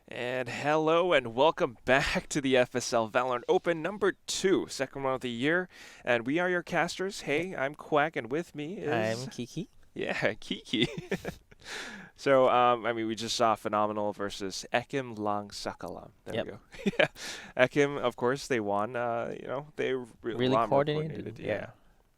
And hello and welcome back to the FSL Valorant Open number 2, second one of the year. And we are your casters. Yeah, Hey, I'm Quack, and with me I'm is, Kiki. yeah, Kiki. So, we just saw Phenomenal versus Ekim Lang Sakalam. There we Yep, go. Yeah, Ekim, of course, they won. They were a really lot more coordinated. coordinated. Yeah,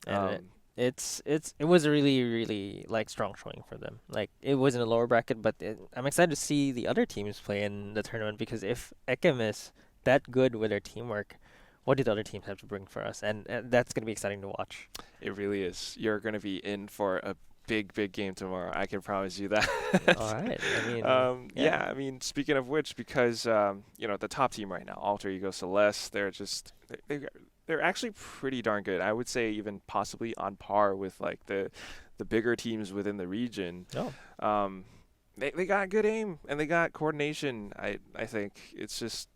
Yeah. and Um, it was a really like strong showing for them. Like it was in a lower bracket, but I'm excited to see the other teams play in the tournament because if Ekem is that good with their teamwork, what do the other teams have to bring for us? And that's gonna be exciting to watch. it really is. You're going to be in for a big game tomorrow. I can promise you that. All right. I mean, yeah, Yeah, speaking of which, because the top team right now, Alter Ego Celeste, they're actually pretty darn good. I would say even possibly on par with like the bigger teams within the region. no, Um, they got good aim and they got coordination. I think it's just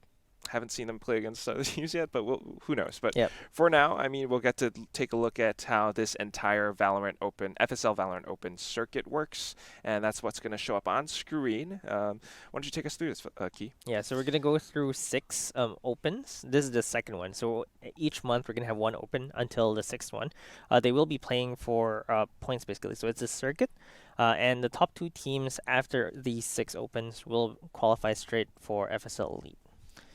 haven't seen them play against other teams yet, but who knows? But yep. for now, we'll get to take a look at how this entire FSL Valorant Open circuit works, and that's what's going to show up on screen. Why don't you take us through this, Key? Yeah, so we're gonna go through six opens. This is the second one. So each month we're gonna have one open until the sixth one. They will be playing for points basically. So it's a circuit, and the top two teams after these six opens will qualify straight for FSL Elite.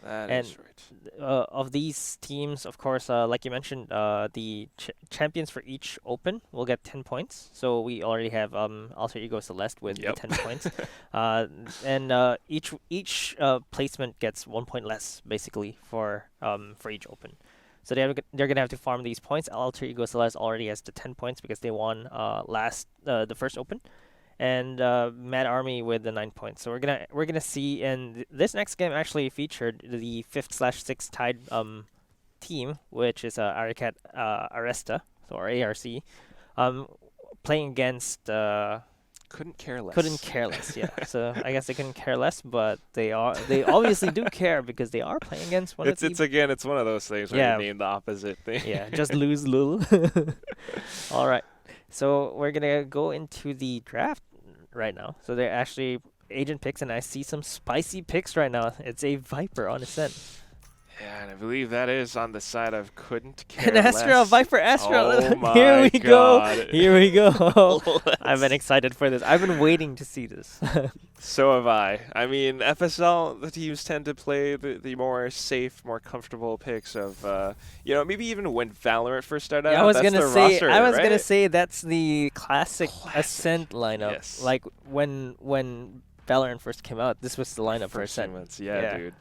That And is right. of these teams, of course, like you mentioned, the champions for each open will get 10 points. So we already have Alter Ego Celeste with the Yep. 10 points. And each placement gets 1 point less, basically, for each open. So they're gonna have to farm these points. Alter Ego Celeste already has the 10 points because they won the first open, and Mad Army with the 9 points. So we're gonna see, and this next game actually featured the fifth/sixth tied team, which is Aricat.Aresta, or ARC, um, playing against Couldn't care less. couldn't care less. Yeah, so I guess they couldn't care less, but they obviously do care because they are playing against one of the It's one of those things where Yeah. you name the opposite thing. yeah, just lose Lul. All right. So we're gonna go into the draft right now. So they're actually agent picks, and I see some spicy picks right now. It's a Viper on Ascent. Yeah, and I believe that is on the side of couldn't care An Astra, less. Viper Astra. Oh my Here we go. God. Here we go. I've been Let's- excited for this. I've been waiting to see this. So have I. FSL, the teams tend to play the more safe, more comfortable picks of, maybe even when Valorant first started out. I was that's gonna the say. roster, I was gonna right? say that's the classic Classic. Ascent lineup. Yes. Like when Valorant first came out, this was the lineup for First few Ascent. months, yeah, dude.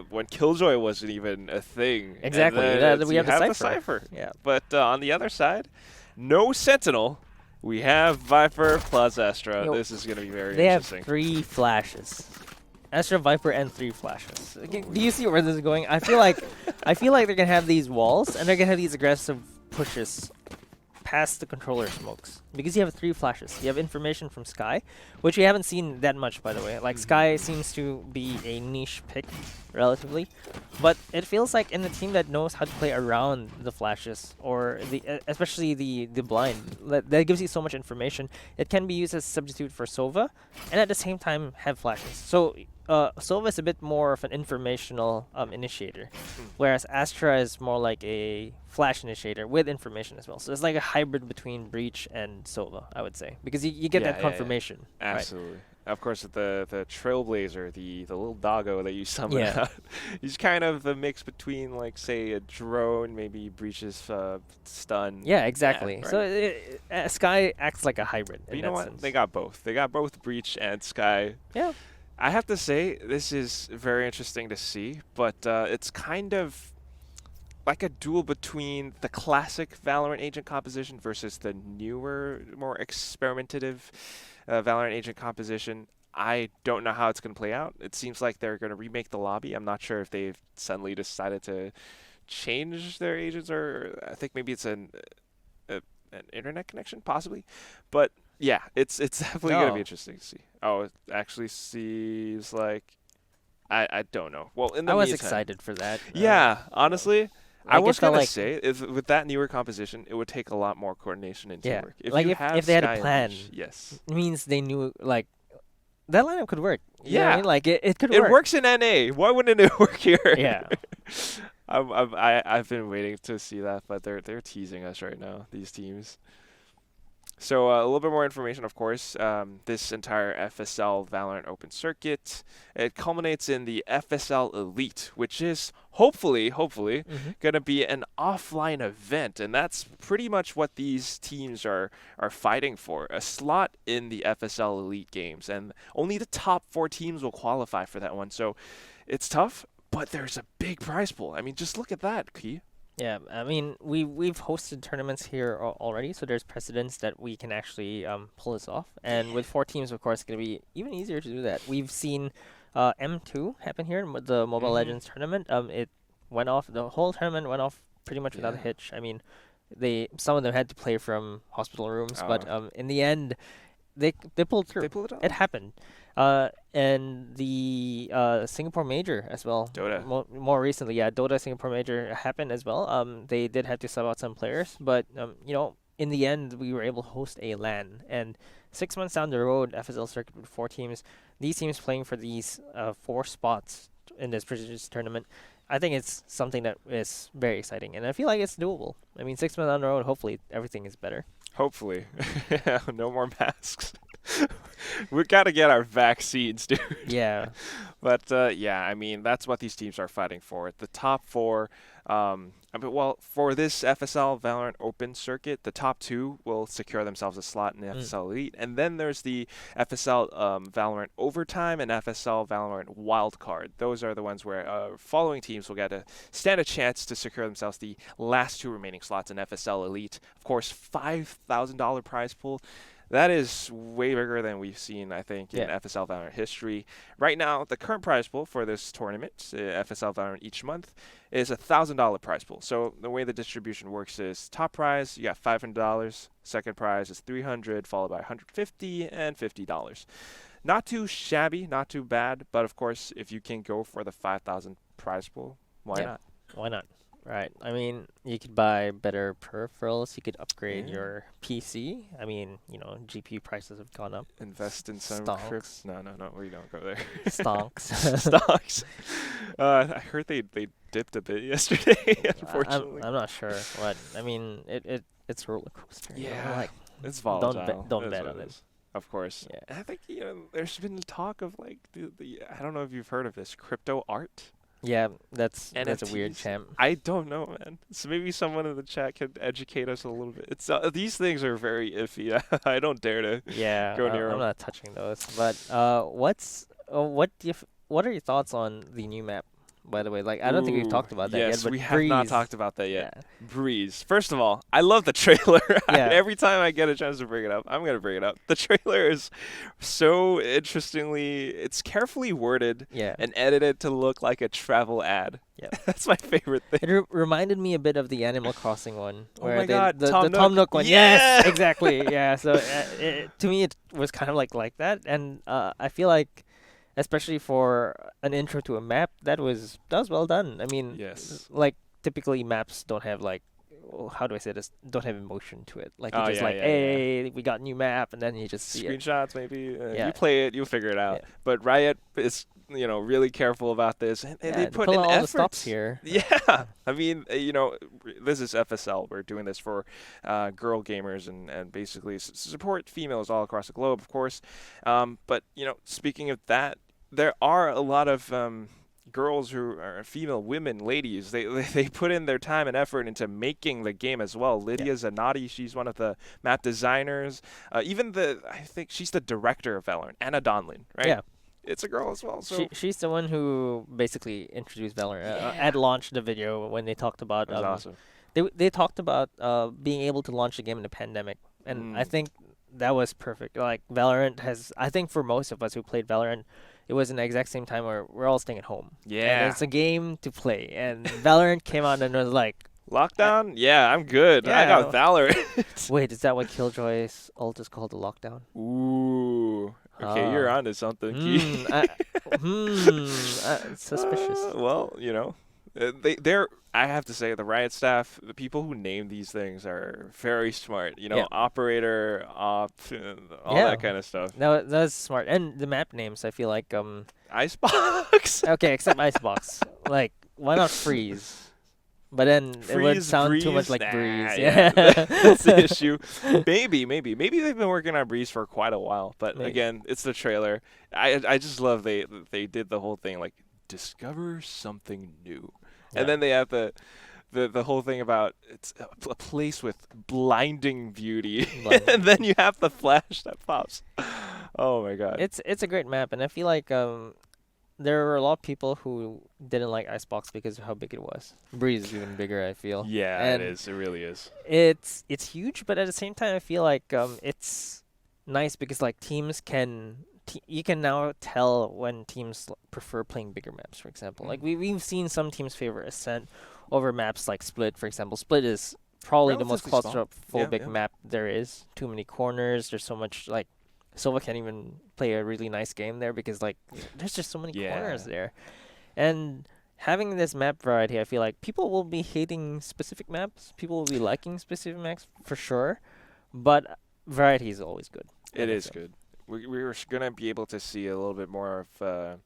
When Killjoy wasn't even a thing. and Exactly. then Yeah, it's- we you have the Cypher. Yeah. But on the other side, no Sentinel. We have Viper plus Astra. Yo, This is going to be very They have interesting. 3 flashes. Astra, Viper, and 3 flashes. Do you see where this is going? I feel like they're gonna have these walls, and they're gonna have these aggressive pushes past the controller smokes, because you have 3 flashes. You have information from Sky, which we haven't seen that much, by the way. Like Sky seems to be a niche pick, relatively, but it feels like in a team that knows how to play around the flashes, or especially the blind, that gives you so much information. It can be used as a substitute for Sova, and at the same time have flashes. So Sova is a bit more of an informational initiator, whereas Astra is more like a flash initiator with information as well. So it's like a hybrid between Breach and Sova, I would say, because you get Yeah, that yeah, yeah. confirmation. Right? Absolutely. Of course, the Trailblazer, the little doggo that you summon Yeah. out, he's kind of a mix between, like, say, a drone, maybe Breach's stun. Yeah, exactly. Yeah, So right. Sky acts like a hybrid. But In you know that what? sense. They got both. They got both Breach and Sky. Yeah. I have to say, this is very interesting to see, but it's kind of like a duel between the classic Valorant agent composition versus the newer, more experimentative Valorant agent composition. I don't know how it's going to play out. It seems like they're going to remake the lobby. I'm not sure if they've suddenly decided to change their agents, or I think maybe it's an internet connection, possibly. But yeah, it's definitely going to Oh. be interesting to see. Oh, it actually seems like I don't know. Well, in the I was meantime, excited for that. yeah, honestly, I like, it was felt gonna like- say if with that newer composition, it would take a lot more coordination and Yeah, teamwork. like you if have they had a Sky and plan. Breach, yes, It means they knew, like, that lineup could work. You know what I Yeah. mean? Like it could It work. works in NA. Why wouldn't it work here? Yeah. I've been waiting to see that, but they're teasing us right now, these teams. So a little bit more information, of course. This entire FSL Valorant Open Circuit, it culminates in the FSL Elite, which is hopefully Mm-hmm. going to be an offline event, and that's pretty much what these teams are fighting for, a slot in the FSL Elite games, and only the top 4 teams will qualify for that one. So it's tough, but there's a big prize pool. I mean, just look at that, Key. Yeah, I mean, we've hosted tournaments here already, so there's precedence that we can actually pull this off. And with 4 teams, of course, it's gonna be even easier to do that. We've seen M2 happen here, the Mobile Legends tournament. It went off. The whole tournament went off pretty much without a Yeah. hitch. I mean, some of them had to play from hospital rooms, but Oh. in the end, they pulled through. They pulled it off. It happened. And the Singapore Major as well. Dota. More recently, yeah, Dota Singapore Major happened as well. They did have to sub out some players, but in the end, we were able to host a LAN. And 6 months down the road, FSL circuit with 4 teams, these teams playing for these 4 spots in this prestigious tournament. I think it's something that is very exciting, and I feel like it's doable. I mean, 6 months down the road, hopefully everything is better. Hopefully. No more masks. We got to get our vaccines, dude. Yeah. But yeah, I mean, that's what these teams are fighting for. The top 4, for this FSL Valorant Open Circuit, the top 2 will secure themselves a slot in the FSL Elite. And then there's the FSL Valorant Overtime and FSL Valorant Wildcard. Those are the ones where following teams will get to stand a chance to secure themselves the last 2 remaining slots in FSL Elite. Of course, $5,000 prize pool. That is way bigger than we've seen, I think, in FSL Valorant history. Right now, the current prize pool for this tournament, FSL Valorant each month, is a $1,000 prize pool. So the way the distribution works is top prize, you got $500. Second prize is $300, followed by $150 and $50. Not too shabby, not too bad, but of course, if you can go for the 5,000 prize pool, why not? Why not? Right. I mean, you could buy better peripherals. You could upgrade Yeah. your PC. I mean, GPU prices have gone up. Invest in some Stonks. crypts. No, we don't go there. Stonks. Stocks. I heard they dipped a bit yesterday, unfortunately. I'm not sure what. I mean, it's a roller coaster. Yeah. Like, It's volatile. don't That's bet what on it. is. Of course. Yeah. And I think, there's been talk of like the I don't know if you've heard of this, crypto art. Yeah, that's a weird NFTs. champ. I don't know, man. So maybe someone in the chat could educate us a little bit. It's these things are very iffy. I don't dare to. Yeah, Go near I'm 'em. not touching those. But what are your thoughts on the new map? By the way, like I don't think we've Ooh, talked about that yes, yet. But we have not Breeze, talked about that yet. Yeah. Breeze. First of all, I love the trailer. Yeah. Every time I get a chance to bring it up, I'm going to bring it up. The trailer is so it's carefully worded Yeah. and edited to look like a travel ad. Yeah. That's my favorite thing. It reminded me a bit of the Animal Crossing one. Oh Where my God, the Tom Tom Nook. Nook one. Yeah! Yes, exactly. Yeah. So to me, it was kind of like that, and I feel like, especially for an intro to a map, that was well done. I mean, Yes. like typically maps don't have like, how do I say this? Don't have emotion to it. Like you Oh, just yeah, yeah, hey, we got a new map, and then you just see it. Screenshots, maybe. Yeah. You play it, you'll figure it out. Yeah. But Riot is, really careful about this, and they Yeah, put in all the efforts. stops here. Yeah, I mean, this is FSL. We're doing this for girl gamers and basically support females all across the globe, of course. But speaking of that, there are a lot of girls who are female women, ladies. They put in their time and effort into making the game as well. Lydia Zanotti, she's one of the map designers. I think she's the director of Valorant. Anna Donlin, right? Yeah. It's a girl as well. So She's the one who basically introduced Valorant at launch. The video when they talked about that was awesome. they talked about being able to launch the game in a pandemic, and I think that was perfect. Like Valorant has, I think for most of us who played Valorant, it was in the exact same time where we're all staying at home. Yeah. And it's a game to play, and Valorant came out and was like, Lockdown? Yeah, I'm good. I Yeah. got Valorant. wait, is that what Killjoy's ult is called, the lockdown? Ooh. Okay, you're onto something, Key. Suspicious. Well, they're. I have to say, the Riot staff, the people who name these things are very smart. You Yeah. know, operator, op, all Yeah. that kind of stuff. That's smart. And the map names, I feel like Icebox. okay, except Icebox. Like, why not Freeze? But then it would Freeze, sound too much Breeze? like Nah, Breeze. yeah, Yeah. that's the issue. Maybe they've been working on Breeze for quite a while. But Maybe. again, it's the trailer. I just love they did the whole thing like discover something new, Yeah. and then they have the whole thing about it's a place with blinding beauty, Blinding. and then you have the flash that pops. Oh my god! It's a great map, and I feel like there were a lot of people who didn't like Icebox because of how big it was. Breeze is even bigger, I feel. Yeah, and it is. It really is. It's huge, but at the same time, I feel like it's nice because like teams can you can now tell when teams prefer playing bigger maps. For example, like we've seen some teams favor Ascent over maps like Split. For example, Split is probably the most Relatively small. claustrophobic Yeah. map there is. Too many corners. There's so much like Silva can't even play a really nice game there because like there's just so many corners Yeah. there, and having this map variety, I feel like people will be hating specific maps, people will be liking specific maps for sure, but variety is always good. It I is feel. good. We're gonna be able to see a little bit more of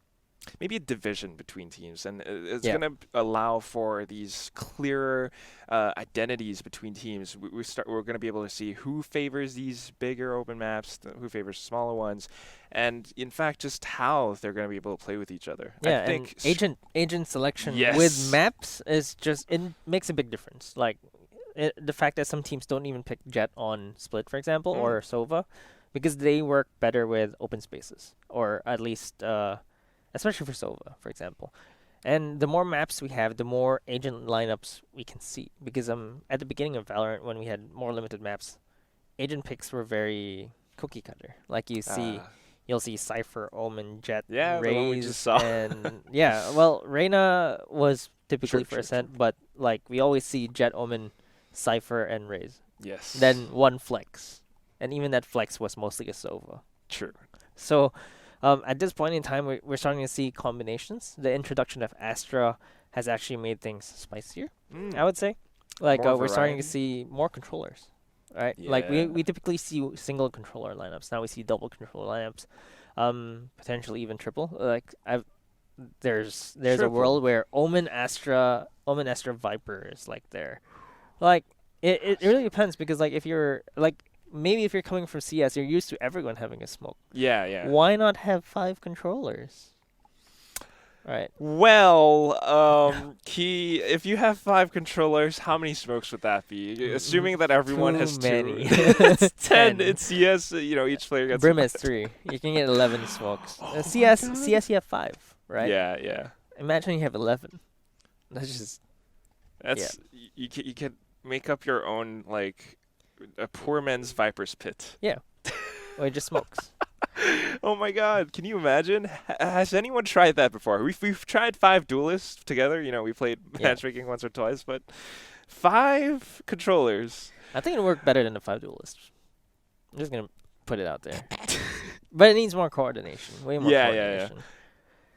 maybe a division between teams, and it's Yeah. gonna allow for these clearer identities between teams. We're gonna be able to see who favors these bigger open maps, who favors smaller ones, and in fact, just how they're gonna be able to play with each other. Yeah, I think and agent selection Yes. with maps is just it makes a big difference. Like the fact that some teams don't even pick Jet on Split, for example, or Sova, because they work better with open spaces, or at least especially for Sova, for example. And the more maps we have, the more agent lineups we can see. Because at the beginning of Valorant, when we had more limited maps, agent picks were very cookie cutter. Like you'll see Cypher, Omen, Jet, Yeah, the one we Raze, just saw. and yeah. Well, Reyna was typically for Sure. Ascent, but like we always see Jet, Omen, Cypher, and Raze. yes. Then one flex, and even that flex was mostly a Sova. true. So, at this point in time, we're starting to see combinations. The introduction of Astra has actually made things spicier, I would say. Like, More we're starting to variety. see more controllers, right? Like, Yeah. we typically see single controller lineups. Now we see double controller lineups, potentially even triple. Like, there's a Triple. world where Omen Astra Viper is like there. Like, it really depends because, like, if you're, like, maybe if you're coming from CS, you're used to everyone having a smoke. Yeah. Why not have 5 controllers? Right. Well, Key, if you have 5 controllers, how many smokes would that be? Assuming that everyone Too has many. 2. It's 10. 10. It's CS, each player gets Brim has 3. You can get 11 smokes. Oh my CS God. you have 5, right? Yeah. Imagine you have 11. That's just That's you can make up your own like a poor man's Viper's pit. or just smokes. Oh my God! Can you imagine? Has anyone tried that before? We've tried 5 duelists together. We played Yeah. matchmaking once or twice, but 5 controllers. I think it'll work better than the 5 duelists. I'm just gonna put it out there. But it needs more coordination. Way more Yeah. coordination.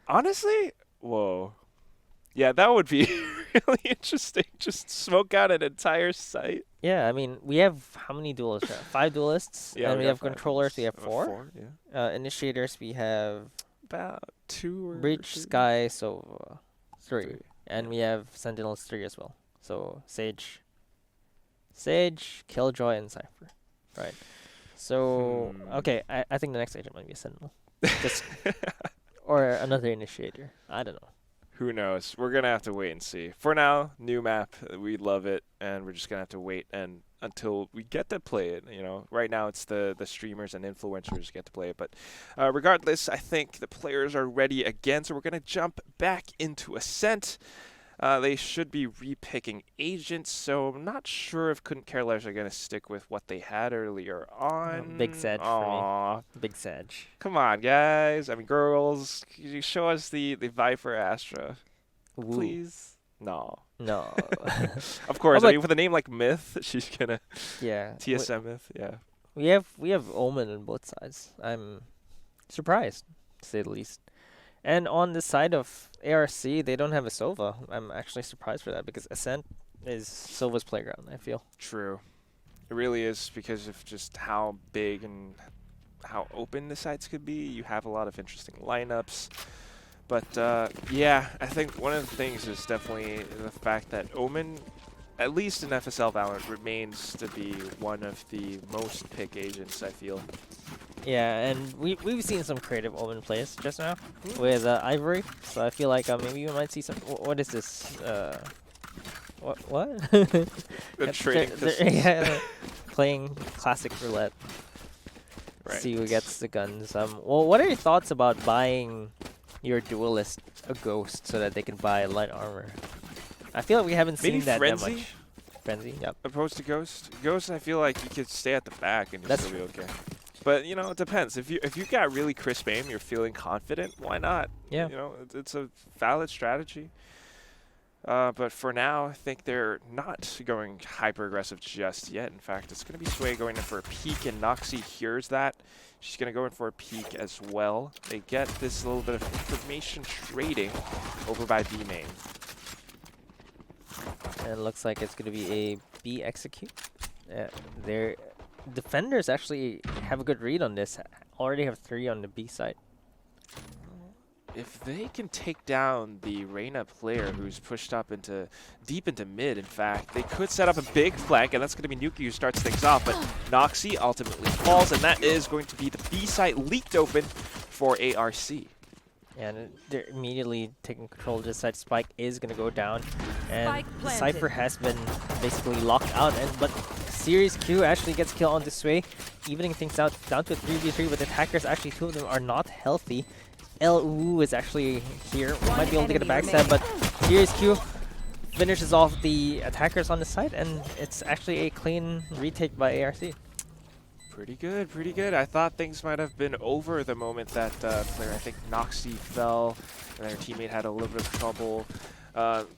Honestly, whoa. Yeah, that would be really interesting. Just smoke out an entire site. Yeah, I mean, we have how many duelists? 5 duelists, Yeah, and we got have 5 controllers. We have duelists. 4. Yeah. Initiators, we have About 2 or Breach, 3. Sky, so 3. 3. And we have Sentinels 3 as well. So Sage, Killjoy, and Cypher. Right. So, okay, I think the next agent might be a Sentinel. Just or another Initiator. I don't know. Who knows? We're gonna have to wait and see. For now, new map. We love it, and we're just gonna have to wait until we get to play it. Right now it's the streamers and influencers get to play it. But regardless, I think the players are ready again. So we're gonna jump back into Ascent. They should be repicking agents, so I'm not sure if Couldn't Care Less are gonna stick with what they had earlier on. Big Sag for Aw. me. Big Sag. Come on, guys. I mean, girls. Could you show us the Viper Astra, Ooh. please? No. No. Of course. Oh, I mean, with a name like Myth, she's gonna Yeah. TSM Myth. Yeah. We have Omen on both sides. I'm surprised, to say the least. And on the side of ARC, they don't have a Sova. I'm actually surprised for that because Ascent is Sova's playground, I feel. True. It really is because of just how big and how open the sites could be. You have a lot of interesting lineups. But yeah, I think one of the things is definitely the fact that Omen, at least in FSL Valorant, remains to be one of the most pick agents, I feel. Yeah, and we've seen some creative Omen plays just now with Ivory, so I feel like maybe we might see some. What is this? What? The trading pistols. Yeah, playing classic roulette. Right. See who gets the guns. Well, what are your thoughts about buying your duelist a ghost so that they can buy light armor? I feel like we haven't Maybe seen that Frenzy? much. Frenzy, yep. Opposed to Ghost. Ghost, I feel like you could stay at the back and That's still be okay. But you know, it depends. If you got really crisp aim, you're feeling confident. Why not? Yeah. You know, it's a valid strategy. But for now, I think they're not going hyper aggressive just yet. In fact, it's going to be Sway going in for a peek, and Noxie hears that. She's going to go in for a peek as well. They get this little bit of information trading over by B main. And it looks like it's going to be a B execute. Their defenders actually have a good read on this. Already have 3 on the B side. If they can take down the Reyna player who's pushed up deep into mid, in fact, they could set up a big flank, and that's going to be Nuki who starts things off. But Noxie ultimately falls, and that is going to be the B site leaked open for ARC. And they're immediately taking control of this side. Spike is going to go down, and Cypher has been basically locked out. But Series Q actually gets kill on this way, evening things out down to a 3v3 with attackers. Actually, 2 of them are not healthy. LU is actually here. Might be able to get a backstab, but Series Q finishes off the attackers on the side, and it's actually a clean retake by ARC. Pretty good, pretty good. I thought things might have been over the moment that player, I think Noxie, fell, and their teammate had a little bit of trouble.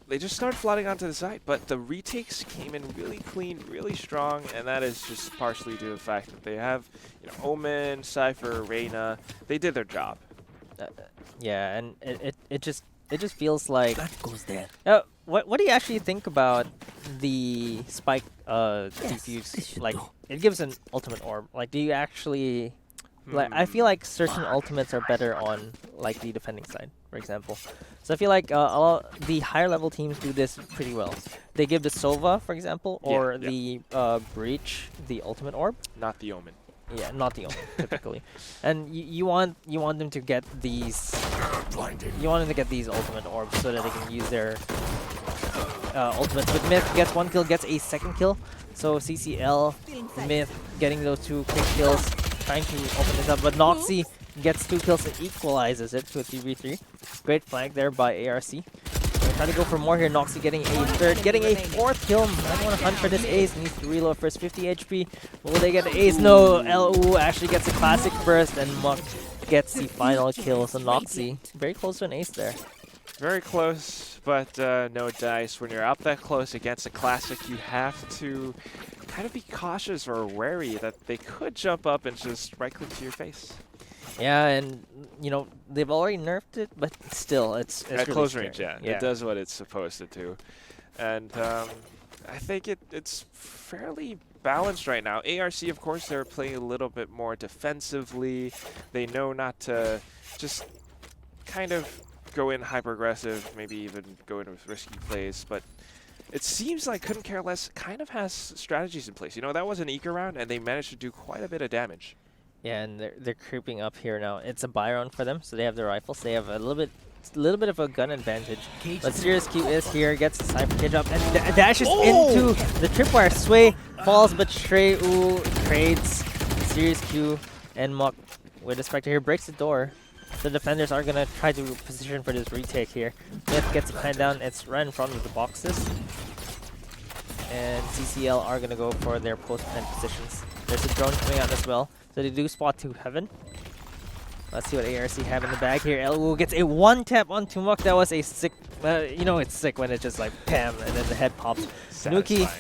They just started flooding onto the site, but the retakes came in really clean, really strong, and that is just partially due to the fact that they have, you know, Omen, Cypher, Reyna. They did their job. Yeah, and it just feels like That goes there. what do you actually think about the Spike defuse? Like, it gives an ultimate orb. Like, do you actually like? I feel like certain ultimates are better on like the defending side, for example. So I feel like the higher level teams do this pretty well. They give the Sova, for example, or the Breach the ultimate orb. Not the Omen. Yeah, not the only typically, and you want them to get these. You want them to get these ultimate orbs so that they can use their ultimates. But Myth gets 1 kill, gets a 2nd kill. So CCL, Myth getting those 2 quick kills, trying to open this up. But Noxie gets 2 kills and equalizes it to a 3v3. Great flank there by ARC. Trying to go for more here. Noxie getting a 3rd, getting a 4th kill. I want to hunt for this ace. Needs to reload for his 50 HP. Will they get the ace? No. LU actually gets a classic burst, and Muck gets the final kill. So Noxie very close to an ace there. Very close, but no dice. When you're up that close against a classic, you have to kind of be cautious or wary that they could jump up and just right-click to your face. Yeah, and you know they've already nerfed it, but still, it's at really close scary. range. Yeah, it does what it's supposed to do, and I think it's fairly balanced right now. ARC, of course, they're playing a little bit more defensively. They know not to just kind of go in hyper aggressive, maybe even go in with risky plays, but it seems like Couldn't Care Less kind of has strategies in place. You know, that was an eco round, and they managed to do quite a bit of damage. Yeah, and they're creeping up here now. It's a buy round for them, so they have the rifles. They have a little bit of a gun advantage. But Serious Q is here, gets the Cypher cage up, and dashes into the tripwire. Sway falls, but Shrey trades Serious Q, and Muck with a Spectre here breaks the door. The defenders are gonna try to position for this retake here. Myth gets a pan down. It's right in front of the boxes, and CCL are gonna go for their post-pen positions. There's a drone coming out as well. So they do spot to heaven. Let's see what ARC have in the bag here. LU gets a 1-tap onto Muck. That was a sick. You know it's sick when it's just like bam, and then the head pops. Nuki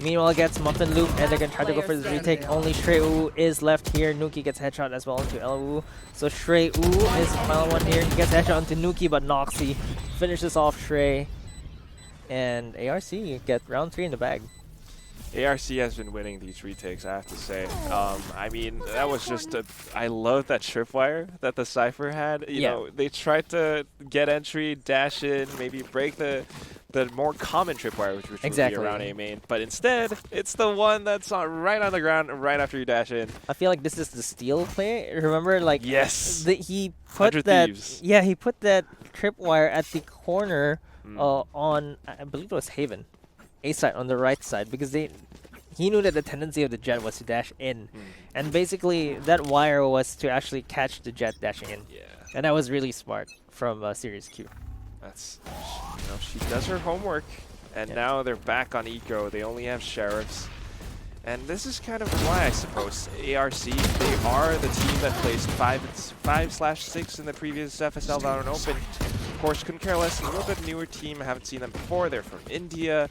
Meanwhile, gets Muffin Loop, and they're gonna try to go for this retake. Only Shrey Wu is left here. Nuki gets headshot as well into Elu. So Shrey Wu is the final one here. He gets headshot into Nuki, but Noxy finishes off Shrey. And ARC get round 3 in the bag. ARC has been winning these retakes, I have to say. I mean, that was just I love that tripwire that the Cypher had. You know, they tried to get entry, dash in, maybe break the more common tripwire, which would be around A main. But instead, it's the one that's right on the ground right after you dash in. I feel like this is the steal play. Remember, like, yes, he put that. Thieves. Yeah, he put that tripwire at the corner on, I believe it was Haven. A side on the right side, because he knew that the tendency of the jet was to dash in, and basically that wire was to actually catch the jet dashing in. Yeah, and that was really smart from Series Q. That's, you know, she does her homework, and now they're back on eco. They only have sheriffs, and this is kind of why I suppose ARC, they are the team that placed 5/6 in the previous FSL Valorant Open. Of course, couldn't care less. A little bit newer team. I haven't seen them before. They're from India.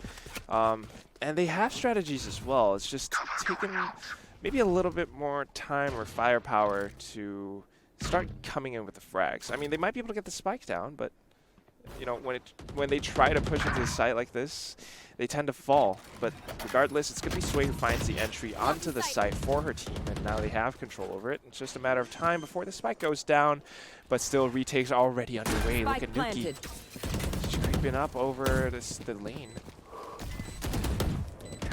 And they have strategies as well. It's just taken maybe a little bit more time or firepower to start coming in with the frags. I mean, they might be able to get the spike down, but you know, when they try to push into the site like this, they tend to fall. But regardless, it's going to be Sway who finds the entry onto the site for her team, and now they have control over it. It's just a matter of time before the spike goes down, but still retakes already underway. Look at Nuki. She's creeping up over the lane.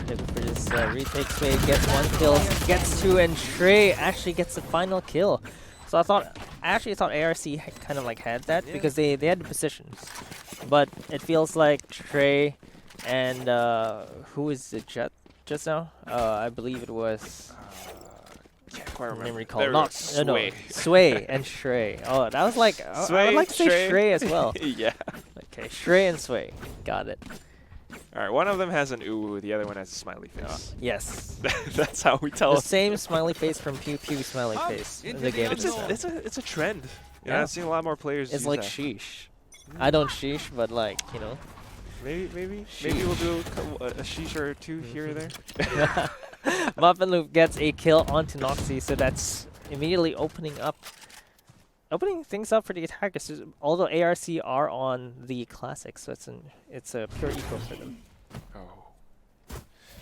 For this retake, Sway gets 1 kill, gets 2, and Shrey actually gets the final kill. So I actually thought ARC kind of like had that because they had the positions, but it feels like Shrey and who is the jet just now? I believe it was. Can't quite remember. No, Sway and Shrey. Oh, that was like I would like to say Shrey as well. Yeah. Okay, Shrey and Sway. Got it. All right, one of them has an ooh, the other one has a smiley face. Yes. That's how we tell. The same smiley face from Pew Pew smiley face in the game. It's a trend. Yeah, I've seen a lot more players. It's like sheesh. I don't sheesh, but like, you know. Maybe we'll do a sheesh or two here or there. Muffin Loop gets a kill onto Noxy, so that's immediately opening things up for the attackers. Although ARC are on the classic, so it's a pure eco for them. Oh,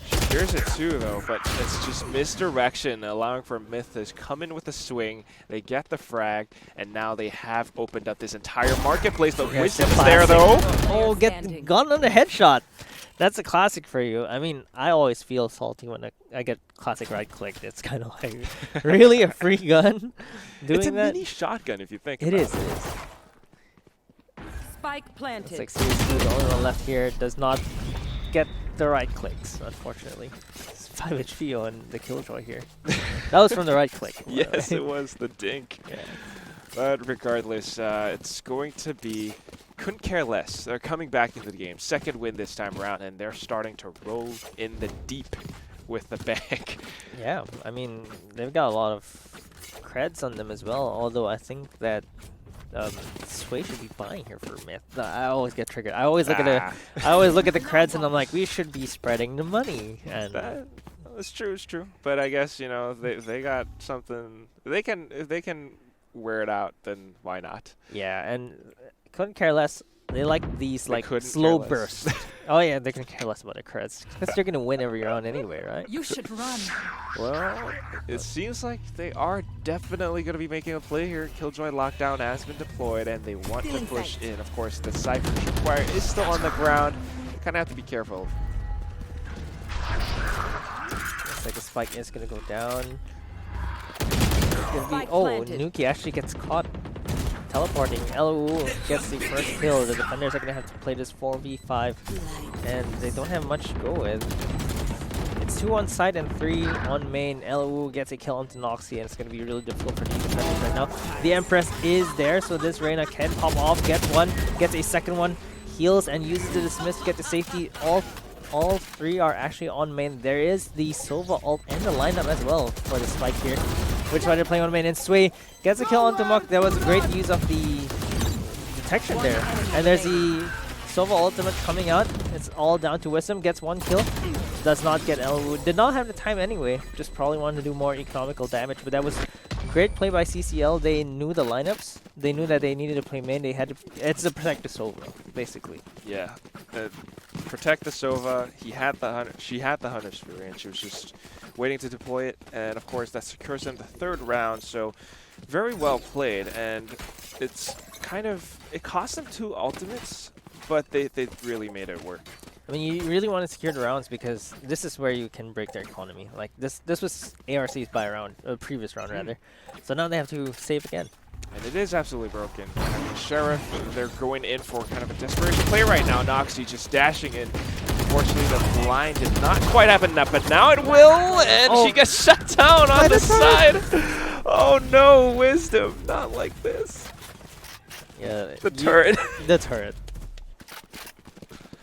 she hears it too though, but it's just misdirection, allowing for Myth to come in with a swing. They get the frag, and now they have opened up this entire marketplace. But Wisdom's there though. Oh, get gone on the headshot. That's a classic for you. I mean, I always feel salty when I get classic right click. It's kind of like, really a free gun? It's a mini shotgun if you think about it. It is. Spike planted. It's like seriously, the only one left here does not get the right clicks, unfortunately. It's 5 HP on the Killjoy here. That was from the right click. Yes, it was the dink. Yeah. But regardless, it's going to be couldn't care less. They're coming back into the game. Second win this time around, and they're starting to roll in the deep with the bag. Yeah, I mean, they've got a lot of creds on them as well, although I think that Sway should be buying here for Myth. I always get triggered. I always look at the creds and I'm like, we should be spreading the money. And it's true, it's true. But I guess, you know, they got something. If they can wear it out, then why not? Yeah, and couldn't care less. They like these like slow bursts. Oh yeah, they can care less about their creds because they're gonna win every round anyway, right? You should run. Well, it seems like they are definitely gonna be making a play here. Killjoy lockdown has been deployed, and they want to push in. Of course, the Cypher Tripwire is still on the ground. Kind of have to be careful. Looks like the spike is gonna go down. Nuki actually gets caught teleporting. Elu gets the first kill. The defenders are going to have to play this 4v5, and they don't have much to go with. It's 2 on site and 3 on main. Elu gets a kill onto Noxy, and it's going to be really difficult for these defenders right now. The Empress is there, so this Reyna can pop off, gets one, gets a second one, heals, and uses the dismiss to get the safety. All 3 are actually on main. There is the Sova ult and the lineup as well for the spike here, which why they're playing on main. And Sway gets a kill onto Muck. That was a great use of the detection there. And there's the Sova ultimate coming out. It's all down to Wisdom. Gets 1 kill. does not get elbowed. Did not have the time anyway. Just probably wanted to do more economical damage. But that was great play by CCL. They knew the lineups. They knew that they needed to play main. They had to. It's to protect the Sova, basically. Yeah. Protect the Sova. He had the hunter. She had the hunter spear, and she was just waiting to deploy it. And of course, that secures them the third round. So very well played. And it's kind of it cost them 2 ultimates, but they really made it work. I mean, you really want to secure the rounds because this is where you can break their economy. Like this was ARC's buy round, previous round rather. So now they have to save again. And it is absolutely broken. I mean, Sheriff, they're going in for kind of a desperation play right now. Noxy just dashing in. Unfortunately, the blind did not quite happen, but now it will, and she gets shut down on the side. Oh no, Wisdom, not like this. Yeah, the turret. The turret.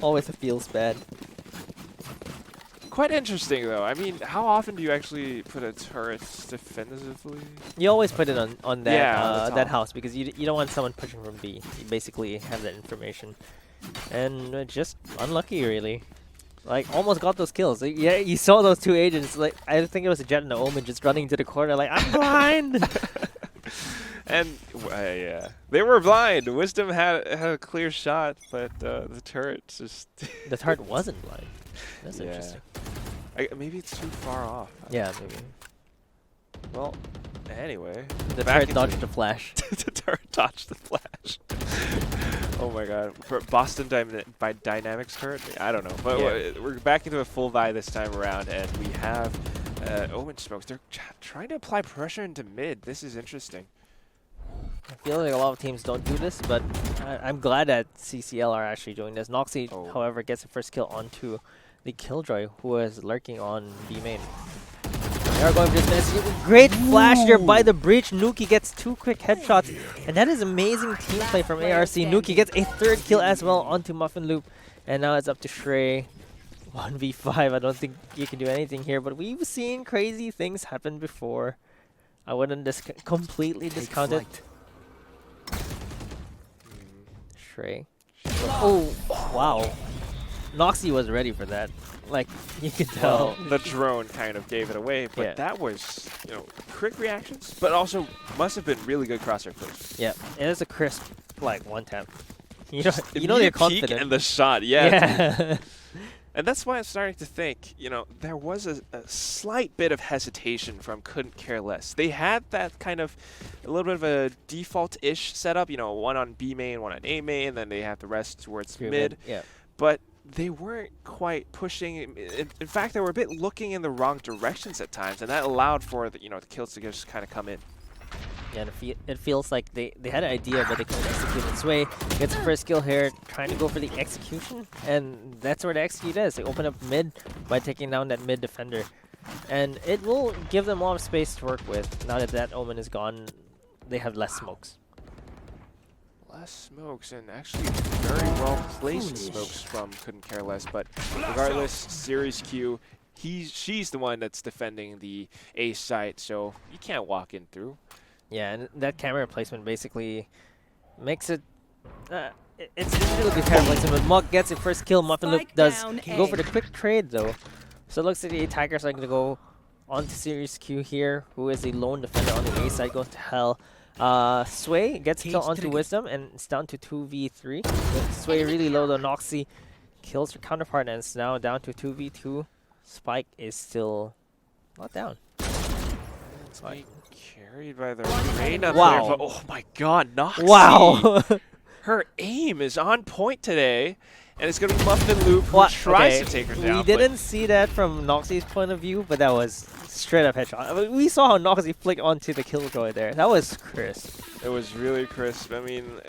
Always feels bad. Quite interesting though. I mean, how often do you actually put a turret defensively? You always put it on that that top. house because you don't want someone pushing from B. You basically have that information, and just unlucky really. Like almost got those kills. Like, yeah, you saw those 2 agents. Like I think it was a Jet and the Omen just running to the corner. Like I'm blind. And yeah, they were blind. Wisdom had a clear shot, but the turret just. The turret wasn't blind. That's interesting. Maybe it's too far off. Yeah, maybe. Well, anyway. The turret dodged the flash. The turret dodged the flash. Oh my god. For Boston Dynamics turret? I don't know. But we're back into a full buy this time around, and we have Omen Smokes. They're trying to apply pressure into mid. This is interesting. I feel like a lot of teams don't do this, but I'm glad that CCL are actually doing this. Noxy, however, gets the first kill onto the Killjoy, who is lurking on B main. They are going for this. Great flash there by the breach. Nuki gets 2 quick headshots, and that is amazing team play from ARC. Nuki gets a 3rd kill as well onto Muffin Loop, and now it's up to Shrey. 1v5. I don't think you can do anything here, but we've seen crazy things happen before. I wouldn't completely discount it. Shrey. Oh, wow. Noxy was ready for that. Like, you could tell. Well, the drone kind of gave it away, but that was, quick reactions, but also must have been really good crosshair plays. Yeah, it is a crisp, like, 1 tap. You know they're confident. And the shot, yeah. And that's why I'm starting to think, there was a slight bit of hesitation from Couldn't Care Less. They had that kind of a little bit of a default-ish setup, 1 on B main, 1 on A main, then they have the rest towards mid. Yeah. But they weren't quite pushing. In fact, they were a bit looking in the wrong directions at times, and that allowed for the kills to just kind of come in. Yeah, it feels like they had an idea, but they couldn't execute it. Sway gets the first kill here, trying to go for the execution, and that's where the execute is. They open up mid by taking down that mid defender, and it will give them a lot of space to work with. Now that that Omen is gone, they have less smokes. Less smokes, and actually very well placed smokes from Couldn't Care Less, but regardless, Series Q, she's the one that's defending the A site, so you can't walk in through. Yeah, and that camera placement basically makes it. It's really good camera placement. But Muck gets it first kill. Muffin Loop does go for the quick trade though. So it looks like the attackers are going to go on to Series Q here, who is a lone defender on the A side, going to hell. Sway gets kill onto Wisdom, and it's down to 2v3. Sway really low though. Noxy kills her counterpart, and it's now down to 2v2. Spike is still not down. Spike carried by the rain up wow. there, but oh my god, Noxy! Wow! Her aim is on point today, and it's going to be Muffin Loop who tries to take her down. We didn't see that from Noxy's point of view, but that was straight up headshot. I mean, we saw how Noxy flicked onto the Killjoy there. That was crisp. It was really crisp. I mean,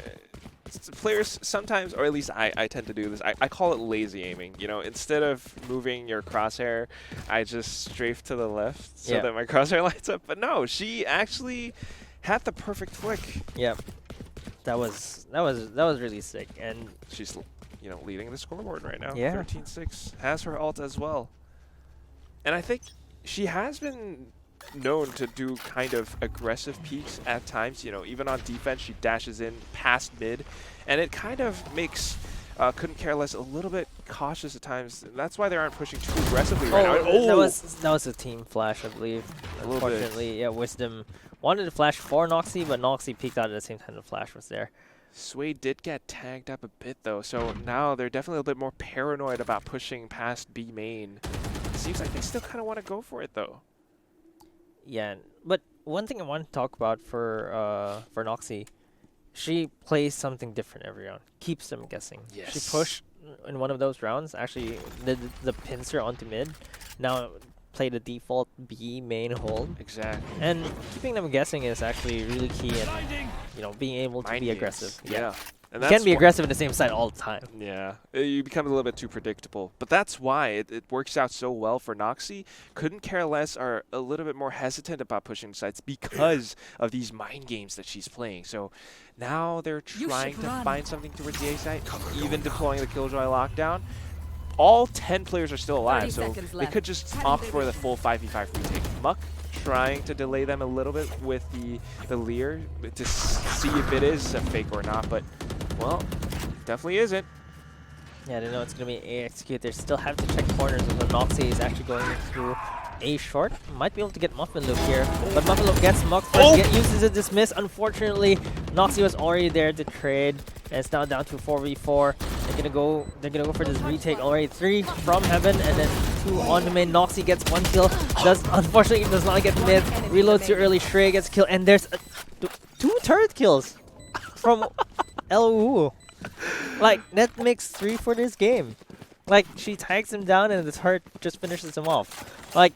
players sometimes, or at least I tend to do this, I call it lazy aiming. Instead of moving your crosshair, I just strafe to the left so that my crosshair lights up. But no, she actually had the perfect flick. Yep. That was really sick, and she's leading the scoreboard right now. Yeah. 13-6 has her ult as well, and I think she has been known to do kind of aggressive peeks at times. Even on defense, she dashes in past mid, and it kind of makes Couldn't care less, a little bit cautious at times. That's why they aren't pushing too aggressively Oh, right now. Oh, that was a team flash, I believe. a little bit. Unfortunately, yeah, Wisdom wanted to flash for Noxy, but Noxy peeked out at the same time the flash was there. Sway did get tagged up a bit though, so now they're definitely a little bit more paranoid about pushing past B main. Seems like they still kind of want to go for it though. Yeah, but one thing I want to talk about for Noxy, she plays something different every round. Keeps them guessing. Yes. She pushed in one of those rounds, actually did the pincer onto mid. Now play the default B main hold. Exactly. And keeping them guessing is actually really key in, you know, being able to Mind be games. aggressive. Yeah. And You that's can't be aggressive in the same side all the time. Yeah, you become a little bit too predictable. But that's why it works out so well for Noxy. Couldn't care less are a little bit more hesitant about pushing sites because of these mind games that she's playing. So now they're trying to find something towards the A site, even deploying the Killjoy lockdown. All 10 players are still alive, so they could just opt for the full 5v5 retake. Muck trying to delay them a little bit with the Leer to see if it is a fake or not, but, well, definitely isn't. Yeah, I don't know it's going to be A execute. They still have to check corners as well. Noxy is actually going through A short. Might be able to get Muffin Loop here, but Muffin Loop gets Muck first, uses a dismiss. Unfortunately, Noxy was already there to trade, and it's now down to 4v4. They're gonna go for this retake already. 3 from Heaven, and then 2 on the main. Noxy gets 1 kill. Unfortunately does not get mid. Reloads too early. Shrey gets killed, and there's 2 turret kills from LU. Like, that makes 3 for this game. Like, she tags him down and the turret just finishes him off. Like,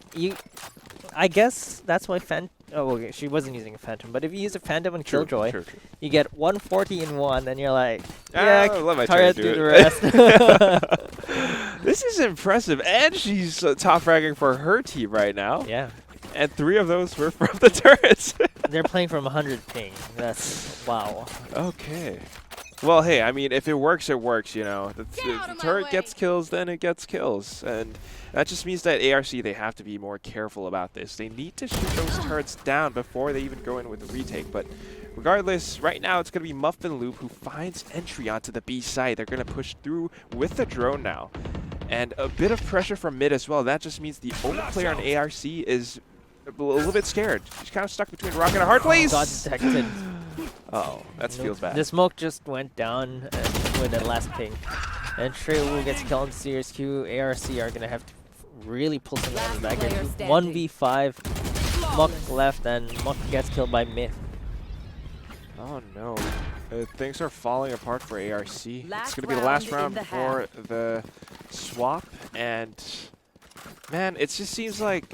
I guess that's why oh, okay, she wasn't using a Phantom, but if you use a Phantom and Killjoy, True. you get 140 in 1, and you're like, let my turret do the rest. This is impressive, and she's top fragging for her team right now. Yeah. And 3 of those were from the turrets. They're playing from 100 ping. That's, wow. Okay. Well, hey, I mean, if it works, it works, you know. The turret gets kills, then it gets kills. And that just means that ARC, they have to be more careful about this. They need to shoot those turrets down before they even go in with the retake. But regardless, right now it's going to be Muffin Loop who finds entry onto the B side. They're going to push through with the drone now. And a bit of pressure from mid as well. That just means the only player on ARC is a little bit scared. She's kind of stuck between a rock and a hard place. Got detected. Uh-oh, that feels bad. The smoke just went down with that last ping. And Shrey Wu gets killed on Serious Q. ARC are going to have to really pull something out of the bag here. 1v5. Muck left, and Muck gets killed by Myth. Oh no. Things are falling apart for ARC. It's going to be the last round before the swap. And, man, it just seems like...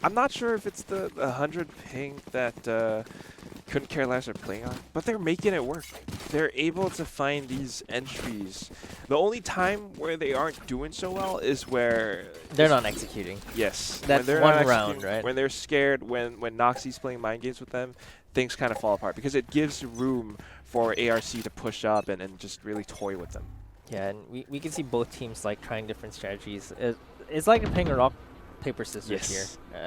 I'm not sure if it's the 100 ping that Couldn't Care Less are playing on, but they're making it work. They're able to find these entries. The only time where they aren't doing so well is where... They're not executing. Yes. That's one round, right? When they're scared, when Noxy's playing mind games with them, things kind of fall apart because it gives room for ARC to push up and just really toy with them. Yeah, and we can see both teams like trying different strategies. It's like playing a rock, paper, scissors here.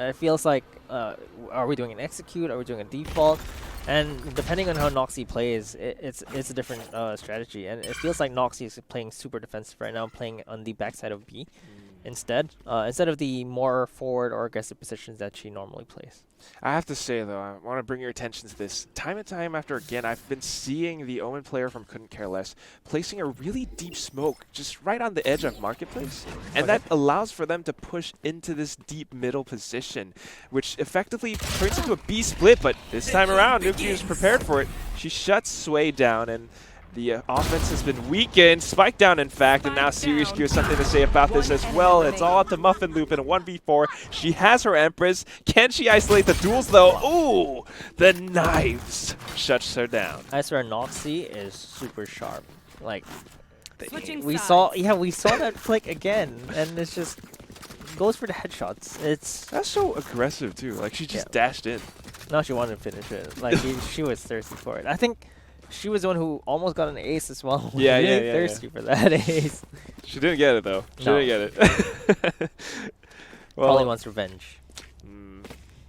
It feels like, are we doing an execute? Are we doing a default? And depending on how Noxy plays, it's a different strategy. And it feels like Noxy is playing super defensive right now, playing on the backside of B instead of the more forward or aggressive positions that she normally plays. I have to say, though, I want to bring your attention to this. Time and time after again, I've been seeing the Omen player from Couldn't Care Less placing a really deep smoke just right on the edge of Marketplace. And that allows for them to push into this deep middle position, which effectively turns into a B split. But this time around, Nuki is prepared for it. She shuts Sway down, and the offense has been weakened, spiked down in fact, and now Serious Q has something to say about this as well. It's all up to Muffin Loop in a 1v4. She has her Empress. Can she isolate the duels though? Ooh, the knives shuts her down. I swear Noxy is super sharp. Like, we saw that flick again, and it's just goes for the headshots. That's so aggressive too. Like she just dashed in. No, she wanted to finish it. Like she was thirsty for it. I think she was the one who almost got an ace as well. Yeah, thirsty for that ace. She didn't get it though. She didn't get it. Well, probably wants revenge.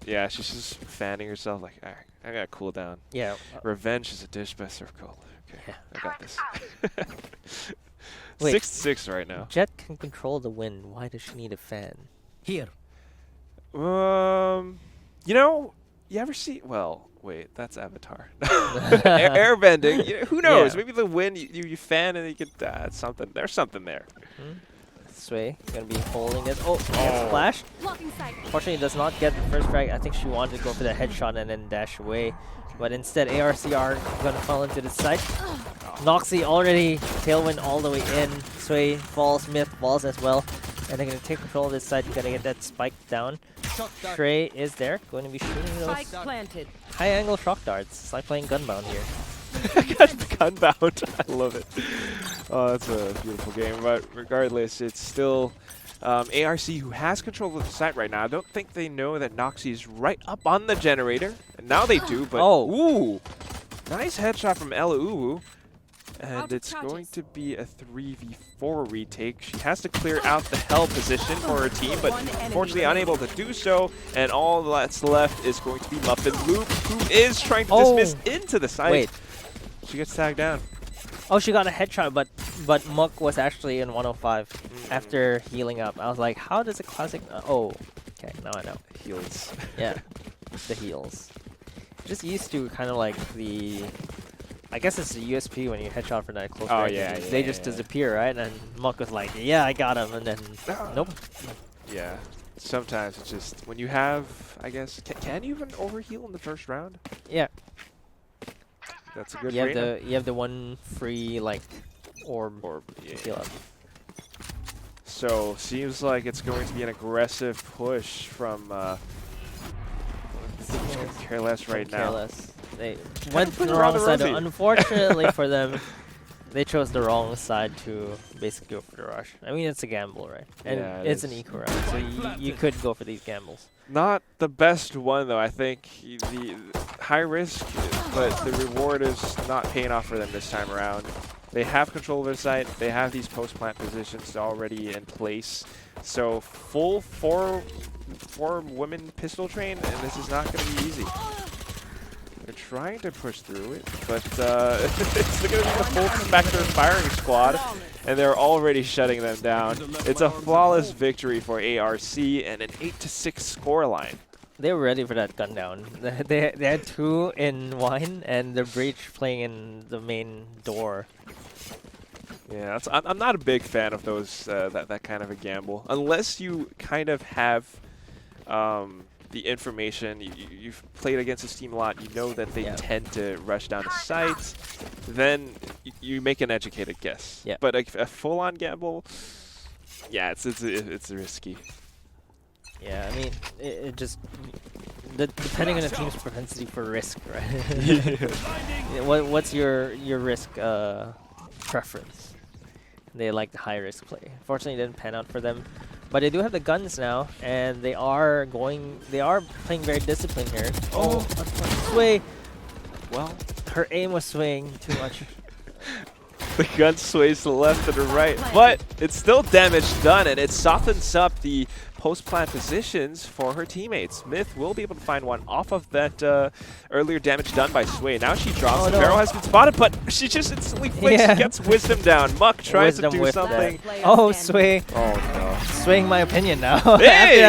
Yeah, she's just fanning herself like, alright, I gotta cool down. Yeah. Revenge is a dish best served cold. Okay, Yeah. I got this. Wait. 6-6 right now. Jet can control the wind. Why does she need a fan? Here. You know, you ever see? Well, wait, that's Avatar. Airbending. Who knows? Yeah. Maybe the wind you fan and you get something. There's something there. Sway gonna be holding it. Oh, gets flash. Fortunately, does not get the first frag. I think she wanted to go for the headshot and then dash away. But instead, ARC are gonna fall into the side. Noxy already tailwind all the way in. Sway falls, Myth falls as well. And they're gonna take control of this side. Gonna get that spike down. Trey is there, going to be shooting those high angle shock darts. It's like playing Gunbound here. Gunbound. I love it. Oh, that's a beautiful game. But regardless, it's still ARC who has control of the site right now. I don't think they know that Noxy is right up on the generator. And now they do, but ooh, nice headshot from Ella Uwu. And it's going to be a 3v4 retake. She has to clear out the hell position for her team, but unfortunately unable to do so. And all that's left is going to be Muffin Loop, who is trying to dismiss into the site. Wait. She gets tagged down. Oh, she got a headshot, but Muck was actually in 105 after healing up. I was like, how does a classic... oh, okay, now I know. Heals. Yeah, the heals. Just used to kind of like the... I guess it's the USP when you headshot for that close range. Yeah, they just disappear, right? And Muck was like, yeah, I got him, and then nope. Yeah. Sometimes it's just when you have, I guess, can you even overheal in the first round? Yeah. That's a good You have the one free like orb heal up. So seems like it's going to be an aggressive push from Careless right now. Careless. They went the wrong side. Unfortunately for them, they chose the wrong side to basically go for the rush. I mean, it's a gamble, right? And yeah, it's an eco round, so you could go for these gambles. Not the best one, though. I think the high risk, but the reward is not paying off for them this time around. They have control of their site. They have these post-plant positions already in place. So full four women pistol train, and this is not going to be easy. They're trying to push through it, but it's going to be the full Spectre firing squad, and they're already shutting them down. It's a flawless victory for ARC and an 8-6 scoreline. They were ready for that gun down. They had two in wine and the breach playing in the main door. Yeah, I'm not a big fan of those that kind of a gamble, unless you kind of have the information. You've played against this team a lot. You know that they tend to rush down the sites. Then you make an educated guess. Yeah. But a full-on gamble, yeah, it's risky. Yeah, I mean, it just depending on the team's propensity for risk, right? What's your risk preference? They like the high risk play. Fortunately, it didn't pan out for them. But they do have the guns now, and they are playing very disciplined here. Oh, sway. Well, her aim was swaying too much. The gun sways to the left and the right, but it's still damage done, and it softens up the post-plant positions for her teammates. Myth will be able to find one off of that earlier damage done by Sway. Now she drops. The barrel has been spotted, but she just instantly flicks, gets Wisdom down. Muck tries to do something. Oh, Sway. Oh, no. Swaying my opinion now. Hey!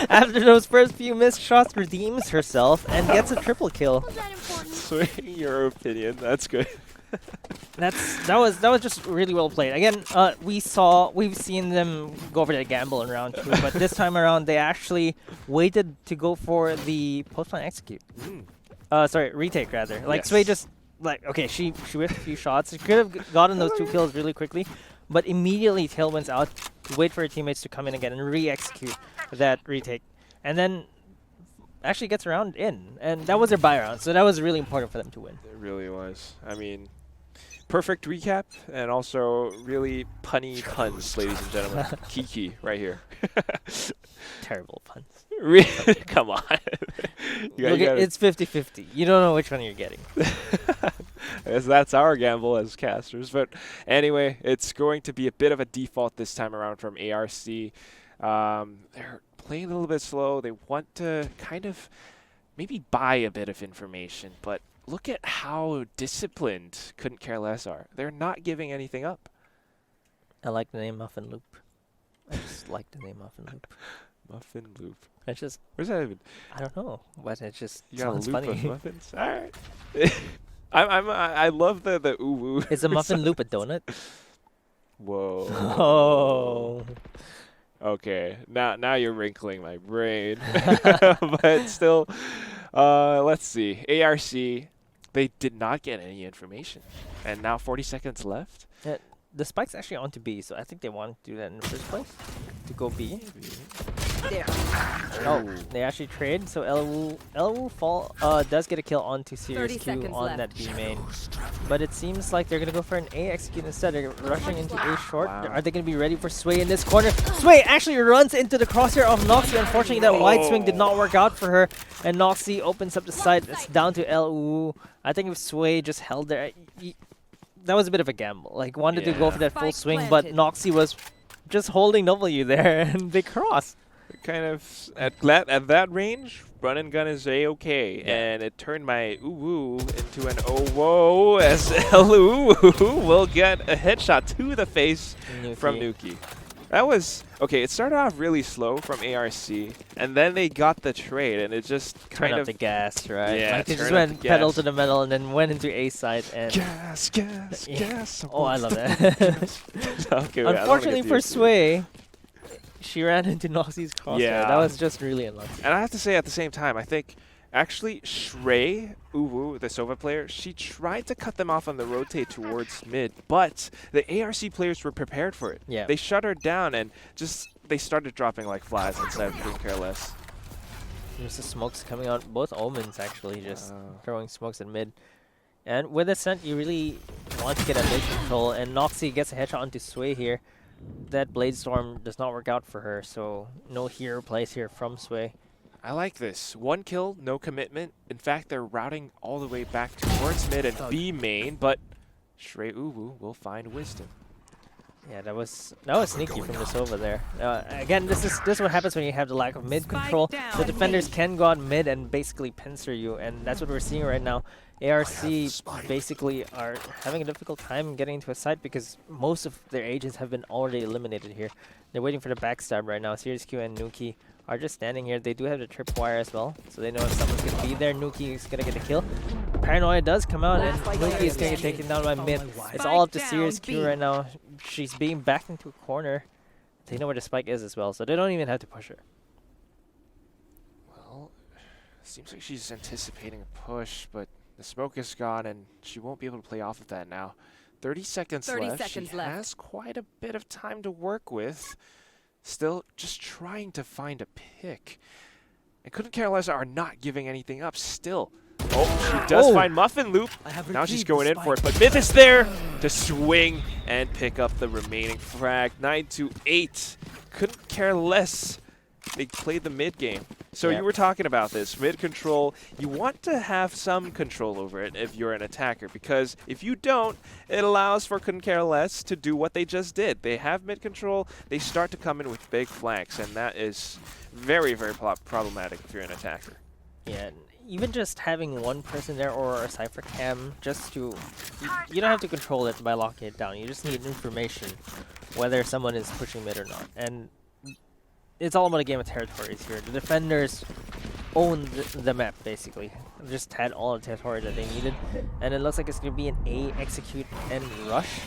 after those first few missed shots, redeems herself and gets a triple kill. Swaying your opinion. That's good. That was just really well played. Again, we've seen them go for the gamble in round 2, but this time around they actually waited to go for the post-plant execute. Sorry, retake rather. Like Sway just okay, she whiffed a few shots. She could have gotten those 2 kills really quickly, but immediately tailwinds out, wait for her teammates to come in again and re-execute that retake, and then actually gets a round in, and that was their buy round, so that was really important for them to win. It really was. I mean, perfect recap, and also really punny puns, ladies and gentlemen. Kiki right here. Terrible puns. Come on. It's 50-50. You don't know which one you're getting. I guess that's our gamble as casters. But anyway, it's going to be a bit of a default this time around from ARC. They're playing a little bit slow. They want to kind of maybe buy a bit of information, but look at how disciplined Couldn't Care Less are. They're not giving anything up. I like the name Muffin Loop. I just like the name Muffin Loop. Muffin loop. It's just, Where's that even? I don't know, but it just You got a sounds loop funny. of muffins? Alright. I love the ooh woo. Is a muffin loop a donut? Whoa. Oh. Okay. Now you're wrinkling my brain. But still, let's see. ARC, they did not get any information. And now 40 seconds left. The spike's actually onto B, so I think they wanted to do that in the first place. To go B. Oh, they actually trade, so Elwu fall does get a kill onto Serious Q on that B main. But it seems like they're gonna go for an A execute instead. They're rushing into A short. Wow. Are they gonna be ready for Sway in this corner? Sway actually runs into the crosshair of Noxy. Unfortunately, that wide swing did not work out for her, and Noxy opens up the side. It's down to Elwu. I think if Sway just held there, that was a bit of a gamble. Like, wanted to go for that full swing, but Noxy was just holding W there, and they cross. Kind of at that range, run and gun is a-okay, and it turned my ooh-woo into an oh-whoa as Elu will get a headshot to the face from Nuki. That was, okay, it started off really slow from ARC, and then they got the trade, and it just kind Turn of... up the gas, right? Yeah, like they just turn up went the pedal gas. to the metal and then went into A side and... Gas, gas, Yeah. gas. Oh, I love that. Okay, wait, I don't wanna Unfortunately get for used to it. Sway, she ran into Noxy's crosshair. Yeah. That was just really unlucky. And I have to say at the same time, I think actually Shrey, Uwu, the Sova player, she tried to cut them off on the rotate towards mid, but the ARC players were prepared for it. Yeah. They shut her down and just they started dropping like flies instead of being careless. There's the smokes coming out. Both Omens actually just throwing smokes at mid. And with Ascent, you really want to get a mid control, and Noxy gets a headshot onto Sway here. That Blade Storm does not work out for her, so no hero plays here from Sway. I like this. One kill, no commitment. In fact, they're routing all the way back towards mid and B main, but Shrey Uwu will find wisdom. Yeah, that was sneaky from the Sova there. Again, this is what happens when you have the lack of mid control. The defenders can go out mid and basically pincer you, and that's what we're seeing right now. ARC basically are having a difficult time getting into a site because most of their agents have been already eliminated here. They're waiting for the backstab right now. Serious Q and Nuki are just standing here. They do have the tripwire as well, so they know if someone's going to be there, Nuki is going to get a kill. Paranoia does come out, and Nuki is going to get taken down by mid. It's all up to Serious Q right now. She's being backed into a corner. They know where the spike is as well, so they don't even have to push her. Well, seems like she's anticipating a push, but the smoke is gone and she won't be able to play off of that now. 30 seconds left. She has quite a bit of time to work with. Still just trying to find a pick. And Couldn't Care Less are not giving anything up still. Oh, she does find Muffin Loop. Now she's going in for it, but Myth is there to swing and pick up the remaining frag. 9-8. Couldn't Care Less. They played the mid game. So you were talking about this, mid control. You want to have some control over it if you're an attacker, because if you don't, it allows for Couldn't Care Less to do what they just did. They have mid control, they start to come in with big flanks, and that is very, very problematic if you're an attacker. Yeah, even just having one person there or a Cypher Cam just to... You don't have to control it by locking it down. You just need information whether someone is pushing mid or not. And it's all about a game of territories here. The defenders own the map, basically. Just had all the territory that they needed. And it looks like it's going to be an A, execute, and rush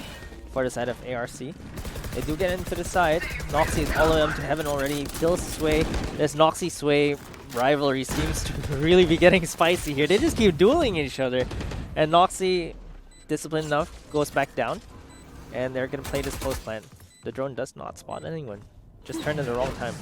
for the side of ARC. They do get into the side. Noxy is all the way up to heaven already. Kills Sway. This Noxy-Sway rivalry seems to really be getting spicy here. They just keep dueling each other. And Noxy, disciplined enough, goes back down. And they're going to play this post plant. The drone does not spot anyone. Just turned at the wrong time.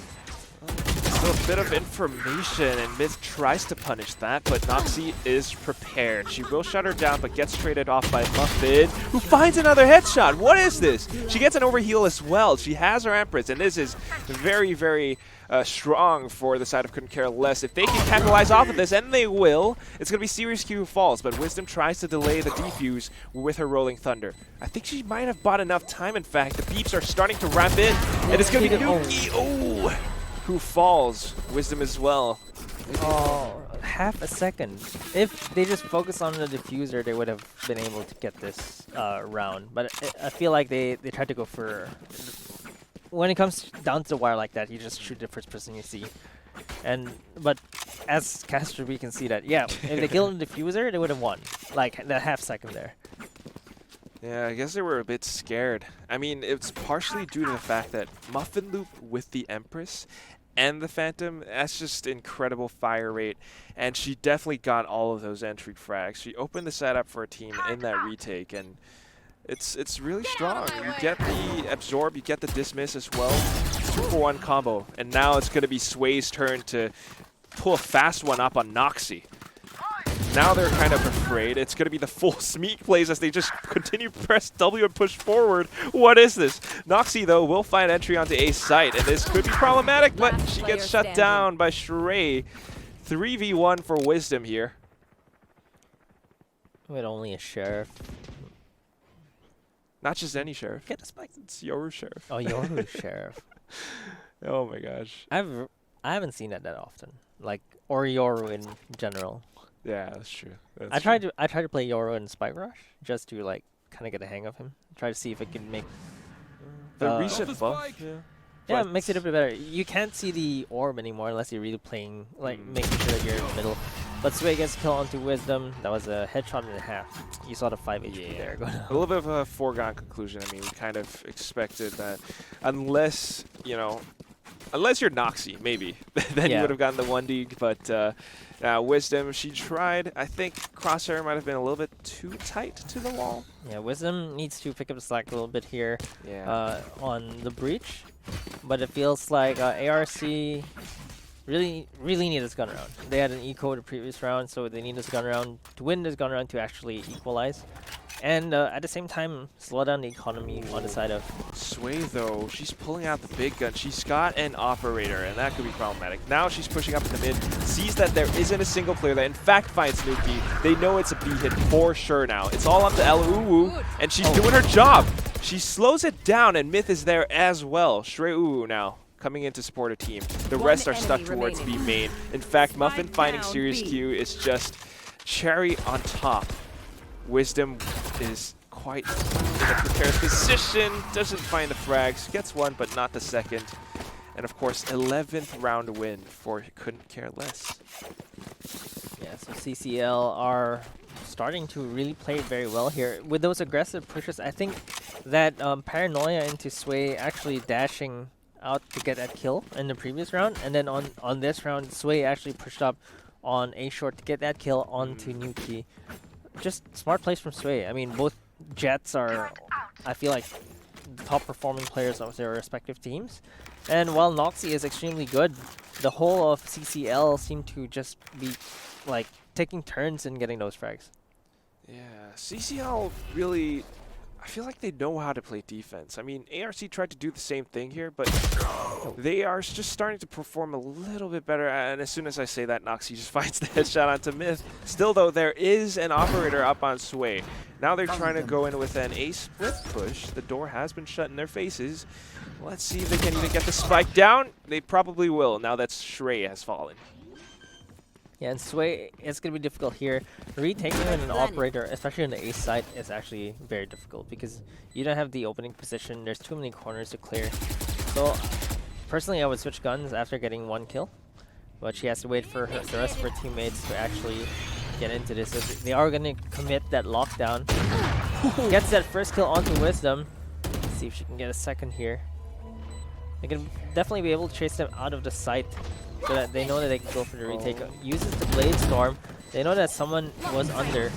Still a bit of information, and Myth tries to punish that, but Noxy is prepared. She will shut her down, but gets traded off by Muffin, who finds another headshot. What is this? She gets an overheal as well. She has her Empress, and this is very, very strong for the side of Couldn't Care Less. If they can capitalize off of this, and they will, it's going to be Serious Q who falls, but Wisdom tries to delay the defuse with her Rolling Thunder. I think she might have bought enough time, in fact. The beeps are starting to ramp in, and it's going to be Nuki, who falls. Wisdom as well. Oh, half a second. If they just focused on the diffuser, they would have been able to get this round. But I feel like they tried to go for... When it comes down to the wire like that, you just shoot the first person you see. But as caster, we can see that, yeah, if they killed the diffuser, they would have won. Like, that half second there. Yeah, I guess they were a bit scared. I mean, it's partially due to the fact that Muffin Loop with the Empress and the Phantom, that's just incredible fire rate. And she definitely got all of those entry frags. She opened the setup for a team in that retake, and it's really strong. You get the absorb, you get the dismiss as well. 2-for-1 combo. And now it's going to be Sway's turn to pull a fast one up on Noxy. Now they're kind of afraid. It's going to be the full sneak plays as they just continue to press W and push forward. What is this? Noxy, though, will find entry onto A's site, and this could be problematic, but she gets shut down by Shrey. 3v1 for Wisdom here. With only a Sheriff. Not just any Sheriff. Get a spike. It's your Sheriff. Oh, your Sheriff. Oh my gosh. I haven't seen that often. Like, or Yoru in general. Yeah, that's true. I tried to play Yoru in Spike Rush just to like kind of get a hang of him. Try to see if it can make the recent buff. Yeah, it makes it a bit better. You can't see the orb anymore unless you're really playing, like making sure that you're in the middle. But Sway gets a kill onto Wisdom. That was a headshot and a half. You saw the 5 HP there. A little bit of a foregone conclusion. I mean, we kind of expected that unless, you know, unless you're Noxy, maybe, then you would have gotten the 1D. But Wisdom, she tried. I think Crosshair might have been a little bit too tight to the wall. Yeah, Wisdom needs to pick up the slack a little bit here on the breach. But it feels like ARC really need this gun round. They had an eco the previous round, so they need this gun round to win this gun round to actually equalize. And at the same time, slow down the economy on the side of... Sway, though, she's pulling out the big gun. She's got an operator, and that could be problematic. Now she's pushing up in the mid, sees that there isn't a single player that in fact finds Nuki. They know it's a B hit for sure now. It's all up to Eluwu, and she's doing her job. She slows it down, and Myth is there as well. Shrey now coming in to support a team. The rest are stuck towards B main. In fact, Muffin finding Serious Q is just cherry on top. Wisdom is quite in a precarious position, doesn't find the frags, gets one but not the second. And of course, 11th round win for Couldn't Care Less. Yeah, so CCL are starting to really play very well here. With those aggressive pushes, I think that Paranoia into Sway actually dashing out to get that kill in the previous round. And then on this round, Sway actually pushed up on A short to get that kill onto Nuki. Just smart plays from Sway. I mean, both Jets are, I feel like, the top performing players of their respective teams. And while Noxy is extremely good, the whole of CCL seem to just be, like, taking turns in getting those frags. Yeah, CCL really, I feel like they know how to play defense. I mean, ARC tried to do the same thing here, but they are just starting to perform a little bit better. And as soon as I say that, Noxy just finds the headshot onto Myth. Still, though, there is an operator up on Sway. Now they're trying to go in with an A split push. The door has been shut in their faces. Let's see if they can even get the spike down. They probably will, now that Shrey has fallen. Yeah, and Sway, it's going to be difficult here. Retaking an operator, especially on the A side, is actually very difficult because you don't have the opening position. There's too many corners to clear. So, personally, I would switch guns after getting one kill. But she has to wait for the rest of her teammates to actually get into this. So they are going to commit that lockdown. Gets that first kill onto Wisdom. Let's see if she can get a second here. They can definitely be able to chase them out of the site, so that they know that they can go for the retake. Uses the Blade Storm. They know that someone was under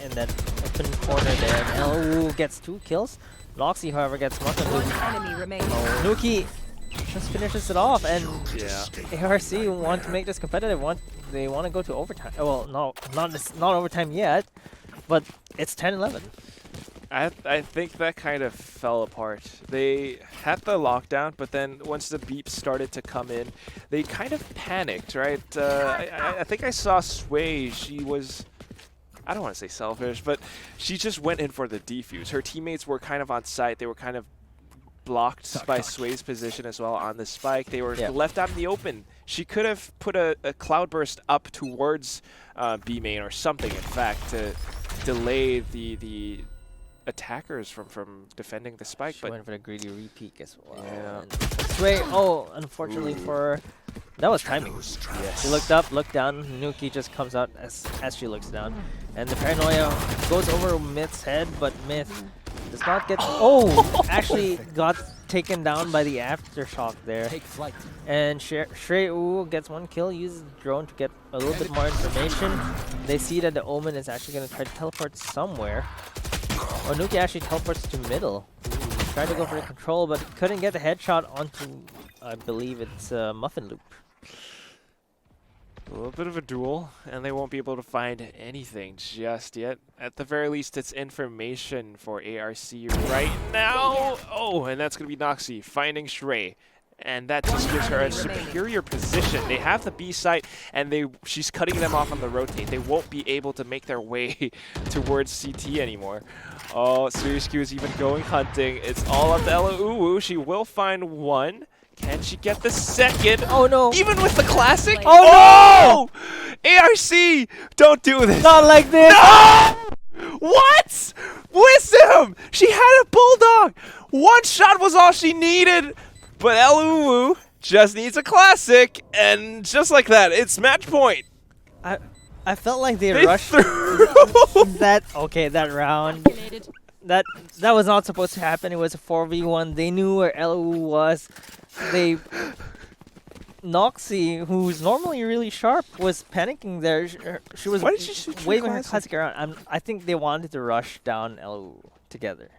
in that open corner there. And gets 2 kills. Noxy, however, gets one. Nuki just finishes it off, and ARC want to make this competitive. They want to go to overtime. Well, no, not overtime yet, but it's 10-11. I think that kind of fell apart. They had the lockdown, but then once the beeps started to come in, they kind of panicked, right? I think I saw Sway. She was, I don't want to say selfish, but she just went in for the defuse. Her teammates were kind of on site. They were kind of blocked by Sway's position as well on the spike. They were left out in the open. She could have put a cloudburst up towards B main or something, in fact, to delay the attackers from defending the spike. She but went for the greedy repeat as well. Yeah. Sway, unfortunately for... That was timing. Yes. She looked up, looked down. Nuki just comes out as she looks down. And the paranoia goes over Myth's head, but Myth does not get... actually got taken down by the aftershock there. Take flight. And Shrey gets one kill, uses the drone to get a little bit more information. They see that the Omen is actually going to try to teleport somewhere. Or Nuki actually teleports to middle. Tried to go for the control, but couldn't get the headshot onto, I believe it's Muffin Loop. A little bit of a duel, and they won't be able to find anything just yet. At the very least, it's information for ARC right now. Oh, and that's going to be Noxie finding Shrey. And that just gives her a superior position. They have the B site, and she's cutting them off on the rotate. They won't be able to make their way towards CT anymore. Oh, Serious Q is even going hunting. It's all up to Ella Uwu. She will find one. Can she get the second? Oh no! Even with the classic? Oh no! ARC! Don't do this! Not like this! No! What? Wisdom! She had a bulldog! One shot was all she needed! But Eluwu just needs a classic, and just like that, it's match point. I felt like they rushed that round. That was not supposed to happen. It was a 4v1. They knew where Eluwu was. Noxie, who's normally really sharp, was panicking there. She was waving her classic around. I think they wanted to rush down Eluwu together,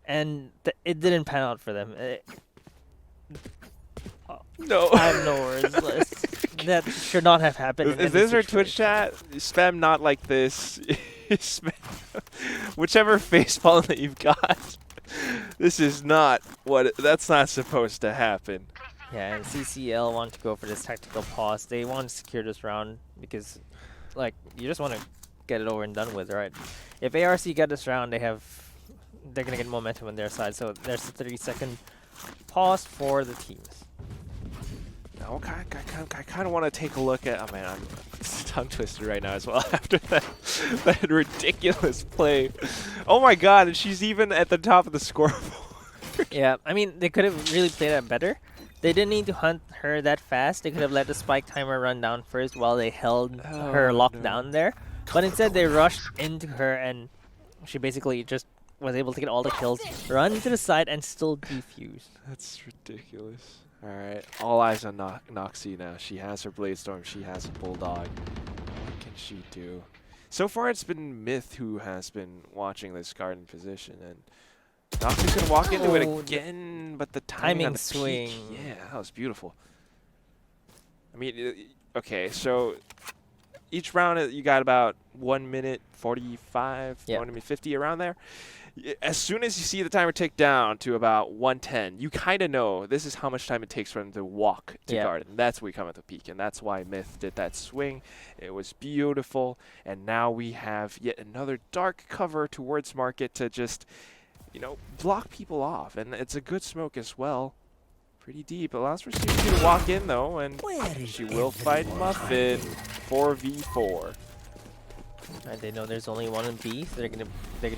and it didn't pan out for them. No. I have no words. That should not have happened. Is this our Twitch chat? Spam not like this. Spam whichever facepalm that you've got. This is not that's not supposed to happen. Yeah, and CCL want to go for this tactical pause. They want to secure this round because, like, you just want to get it over and done with, right? If ARC get this round, they're gonna get momentum on their side. So there's a 30-second pause for the teams. No, I kind of want to take a look at. Oh man, I'm tongue twisted right now as well after that ridiculous play. Oh my god, and she's even at the top of the scoreboard. Yeah, I mean they could have really played that better. They didn't need to hunt her that fast. They could have let the spike timer run down first while they held her locked down there. But instead they rushed into her, and she basically just was able to get all the kills, run to the side, and still defuse. That's ridiculous. Alright, all eyes on Noxie now. She has her Blade Storm, she has a Bulldog. What can she do? So far it's been Myth who has been watching this garden position, and Noxie's gonna walk into it again, but the timing on the swing. Peak, yeah, that was beautiful. I mean, okay, so each round you got about 1 minute 45, 1 minute 50 around there. As soon as you see the timer tick down to about 110, you kind of know this is how much time it takes for them to walk to garden. That's where we come at the peak, and that's why Myth did that swing. It was beautiful, and now we have yet another dark cover towards market to just, block people off, and it's a good smoke as well. Pretty deep. Allows for CBT to walk in though, and she will fight Muffin 4v4. And they know there's only one in B, so they're gonna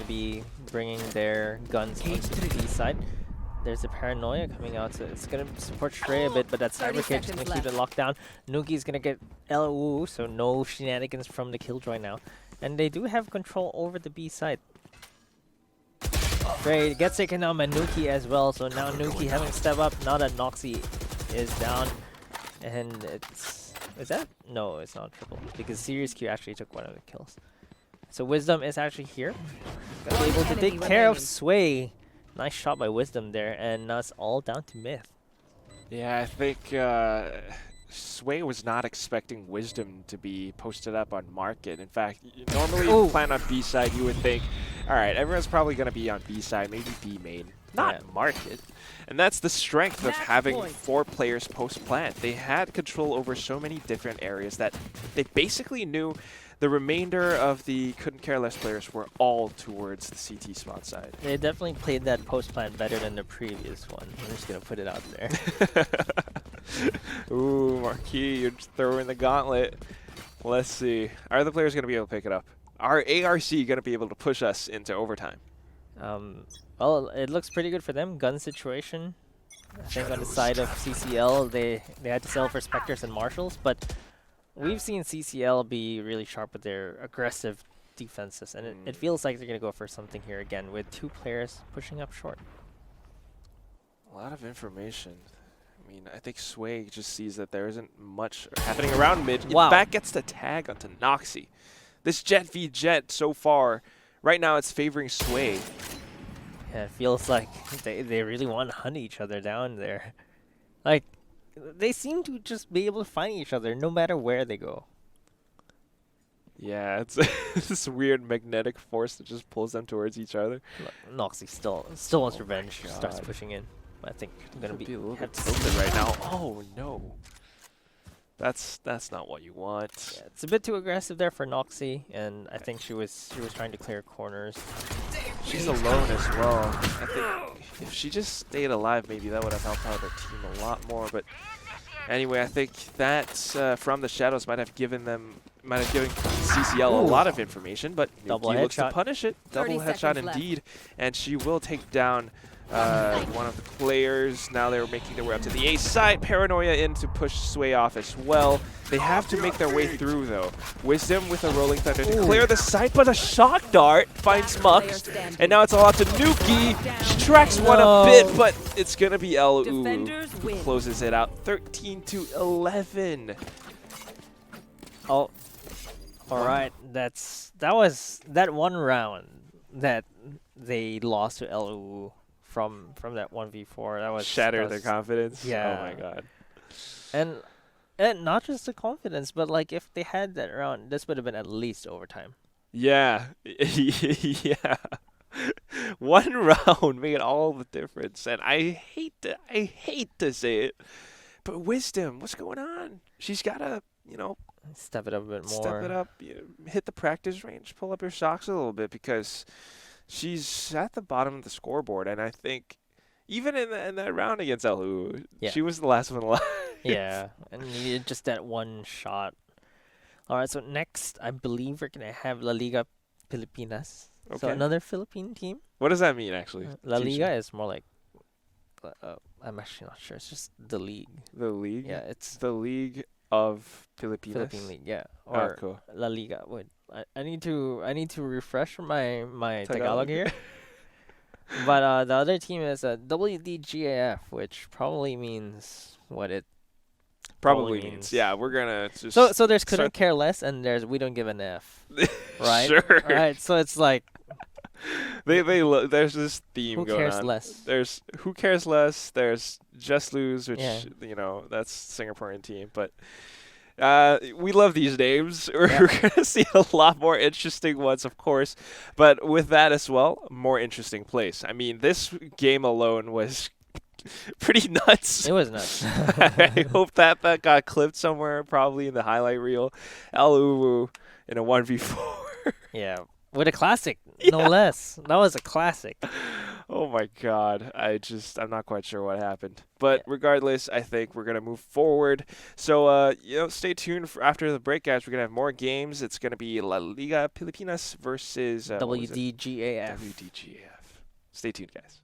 be bringing their guns onto the B side. There's a paranoia coming out, so it's gonna support Shrey a bit, but that's Aricat just gonna keep it locked down. Nuki's gonna get LOU, so no shenanigans from the Killjoy now. And they do have control over the B side. Shrey gets taken down by Nuki as well, so now Nuki having to step up now that Noxie is down. And is that? No, it's not triple, because Serious Q actually took one of the kills. So Wisdom is actually here. Gonna be able to take care of Sway. Nice shot by Wisdom there, and now it's all down to Myth. Yeah, I think Sway was not expecting Wisdom to be posted up on market. In fact, normally you plan on B side, you would think, all right, everyone's probably going to be on B side, maybe B main, not market. And that's the strength of having 4 players post plant. They had control over so many different areas that they basically knew the remainder of the couldn't care less players were all towards the CT spawn side. They definitely played that post plant better than the previous one. I'm just gonna put it out there. Ooh, Marquis, you're just throwing the gauntlet. Let's see. Are the players going to be able to pick it up? Are ARC going to be able to push us into overtime? Well, it looks pretty good for them. Gun situation. I think on the side of CCL, they had to sell for Spectres and Marshals, but we've seen CCL be really sharp with their aggressive defenses, and it feels like they're going to go for something here again with 2 players pushing up short. A lot of information. I mean, I think Sway just sees that there isn't much happening around mid. Wow. In fact, gets the tag onto Noxy. This Jet v Jet so far, right now it's favoring Sway. Yeah, it feels like they really want to hunt each other down there. Like, they seem to just be able to find each other no matter where they go. Yeah, it's this weird magnetic force that just pulls them towards each other. Noxy still wants revenge, starts pushing in. I think I'm gonna be a little bit have to tilted right now. Oh no, that's not what you want. Yeah, it's a bit too aggressive there for Noxy, and I think she was trying to clear corners. She's alone as well. I think if she just stayed alive, maybe that would have helped out her team a lot more. But anyway, I think that from the shadows might have given CCL a lot of information, but Double Nuki looks to headshot. punish it. Double 30 headshot seconds indeed, and she will take down one of the players. Now they're making their way up to the A side. Paranoia in to push Sway off as well. They have to make their way through though. Wisdom with a rolling thunder to clear the site, but a shock dart finds Mux, and now it's all out to Nuki. She tracks one a bit, but it's gonna be LU who closes it out, 13-11. Oh, all right. That was that one round that they lost to LU from that 1v4. That was Shatter their confidence. Yeah. Oh my god. And not just the confidence, but like if they had that round, this would have been at least overtime. Yeah. Yeah. One round made all the difference, and I hate to say it, but Wisdom, what's going on? She's gotta, Step it up a bit more. step it up, hit the practice range, pull up your socks a little bit, because she's at the bottom of the scoreboard, and I think even in that round against LU, she was the last one alive. Yeah, and needed just that one shot. All right, so next, I believe we're gonna have La Liga Filipinas. Okay. So another Philippine team. What does that mean, actually? La Teach Liga me. is more like, I'm actually not sure. It's just the league. The league? Yeah, it's the League of Filipinas. Philippine league. Yeah, Oh, or cool. La Liga. Wait, I need to refresh my Tagalog. Tagalog here. But the other team is WDGAF, which probably means what it Probably means. means. Yeah, we're gonna just. So there's couldn't start- care less, and there's we don't give an F, right? Sure. Right. So it's like There's this theme who going cares on. less? There's who cares less. There's just lose, which Yeah. that's Singaporean team, but. We love these names. We're gonna see a lot more interesting ones, of course, but with that as well, more interesting place. I mean, this game alone was pretty nuts. It was nuts. I hope that got clipped somewhere, probably in the highlight reel. LU in a 1v4. Yeah, with a classic, no less. That was a classic. Oh my god. I'm not quite sure what happened. But regardless, I think we're going to move forward. So, stay tuned for after the break, guys. We're going to have more games. It's going to be La Liga Filipinas versus WDGAF. WDGAF. Stay tuned, guys.